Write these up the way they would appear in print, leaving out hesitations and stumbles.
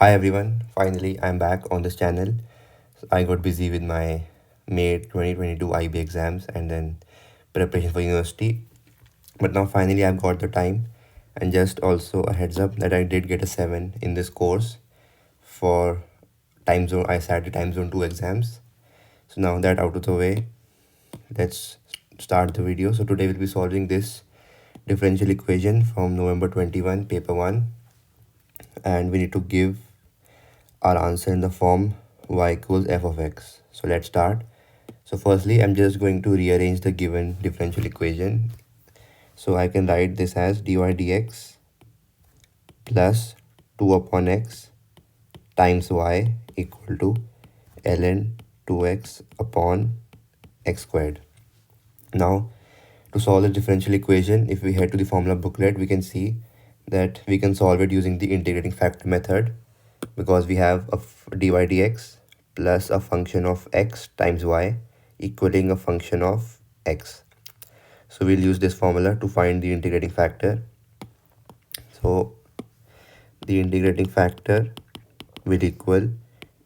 Hi everyone, finally I'm back on this channel. I got busy with my May 2022 IB exams and then preparation for university. But now finally I've got the time, and just also a heads up that I did get a 7 in this course for time zone. I sat the time zone 2 exams. So now that out of the way, let's start the video. So today we'll be solving this differential equation from November 21 paper 1, and we need to give our answer in the form y equals f of x. So let's start. So firstly, I'm just going to rearrange the given differential equation. So I can write this as dy dx plus 2 upon x times y equal to ln 2x upon x squared. Now, to solve the differential equation, if we head to the formula booklet, we can see that we can solve it using the integrating factor method, because we have a dy dx plus a function of x times y equaling a function of x. So we'll use this formula to find the integrating factor. So the integrating factor will equal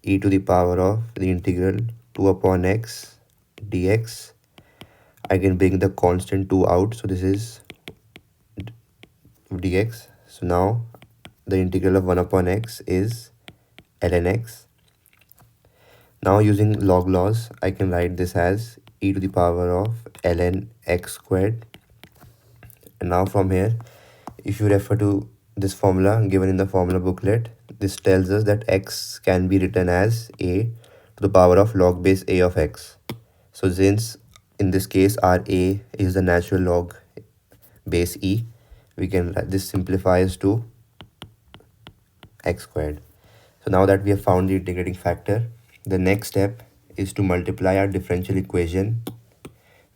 e to the power of the integral 2 upon x dx. I can bring the constant 2 out, so this is dx. So now the integral of 1 upon x is ln x. Now using log laws, I can write this as e to the power of ln x squared. And now from here, if you refer to this formula given in the formula booklet, this tells us that x can be written as a to the power of log base a of x. So since in this case our a is the natural log base e, we can this simplifies to x squared. So now that we have found the integrating factor, the next step is to multiply our differential equation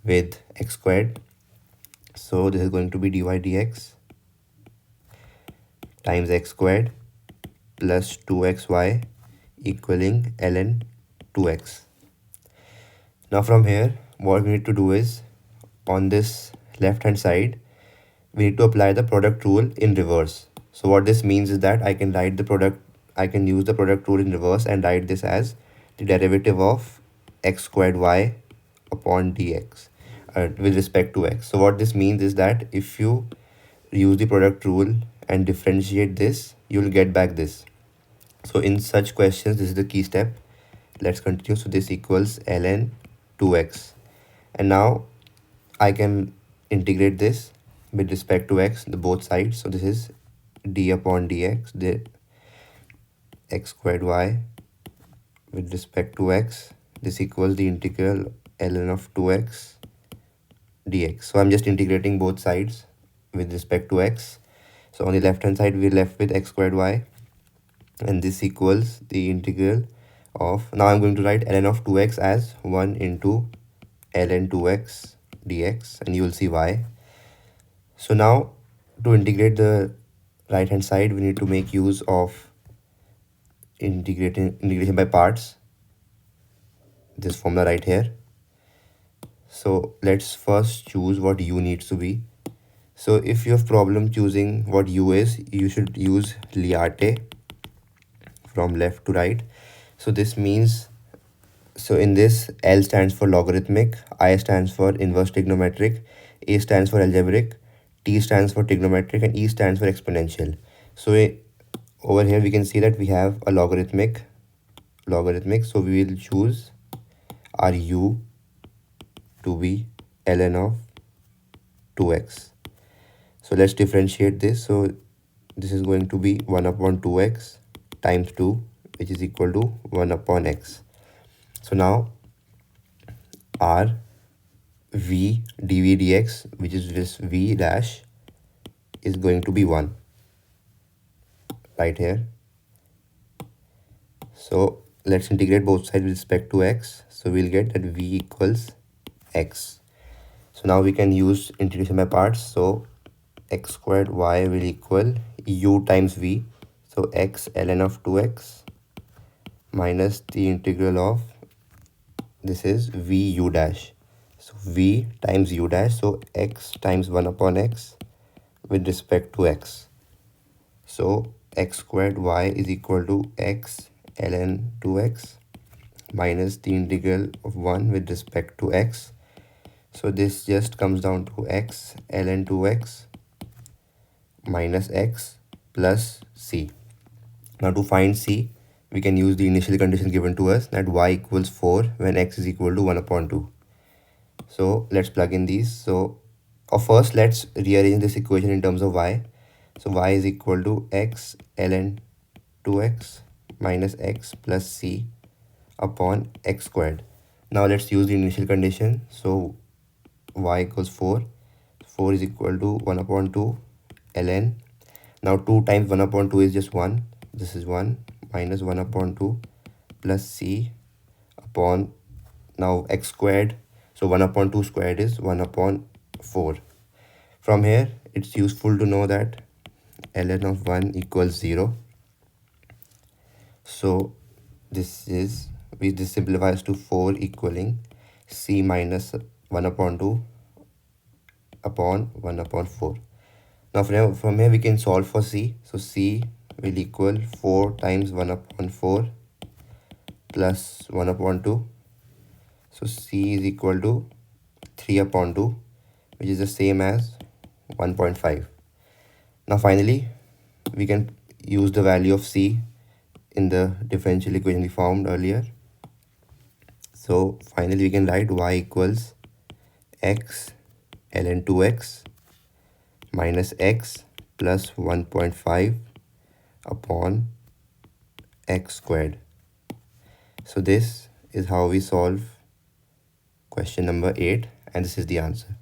with x squared. So this is going to be dy dx times x squared plus 2xy equaling ln 2x. Now from here, what we need to do is, on this left hand side, we need to apply the product rule in reverse. So what this means is that I can use the product rule in reverse and write this as the derivative of x squared y upon dx with respect to x. So what this means is that if you use the product rule and differentiate this, you'll get back this. So in such questions, this is the key step. Let's continue. So this equals ln 2x, and now I can integrate this with respect to x, the both sides. So this is d upon dx, the x squared y with respect to x. This equals the integral ln of 2x dx. So I'm just integrating both sides with respect to x. So on the left hand side, we're left with x squared y, and this equals the integral of, now I'm going to write ln of 2x as 1 into ln 2x dx, and you will see why. So now to integrate the right hand side, we need to make use of integration by parts, this formula right here. So let's first choose what u needs to be. So if you have problem choosing what u is, you should use Liarte from left to right. So this means, so in this, L stands for logarithmic, I stands for inverse trigonometric, A stands for algebraic, T stands for trigonometric, and E stands for exponential. So over here we can see that we have a logarithmic. So we will choose our u to be ln of 2x. So let's differentiate this. So this is going to be 1 upon 2x times 2, which is equal to 1 upon x. So now our v dv dx, which is just v dash, is going to be 1 right here. So let's integrate both sides with respect to x. So we'll get that v equals x. So now we can use integration by parts. So x squared y will equal u times v. So x ln of 2x minus the integral of, this is v u dash. So v times u dash, so x times 1 upon x with respect to x. So x squared y is equal to x ln 2x minus the integral of 1 with respect to x. So this just comes down to x ln 2x minus x plus c. Now to find c, we can use the initial condition given to us that y equals 4 when x is equal to 1 upon 2. So let's plug in these. So first let's rearrange this equation in terms of y. So y is equal to x ln 2x minus x plus c upon x squared. Now let's use the initial condition. So y equals 4. 4 is equal to 1 upon 2 ln. Now 2 times 1 upon 2 is just 1. This is 1 minus 1 upon 2 plus c upon now x squared. So 1 upon 2 squared is 1 upon 4. From here, it's useful to know that ln of 1 equals 0. So this simplifies to 4 equaling c minus 1 upon 2 upon 1 upon 4. Now from here we can solve for c. So c will equal 4 times 1 upon 4 plus 1 upon 2. So c is equal to 3 upon 2, which is the same as 1.5. Now finally, we can use the value of c in the differential equation we found earlier. So finally, we can write y equals x ln 2x minus x plus 1.5 upon x squared. So this is how we solve question number 8, and this is the answer.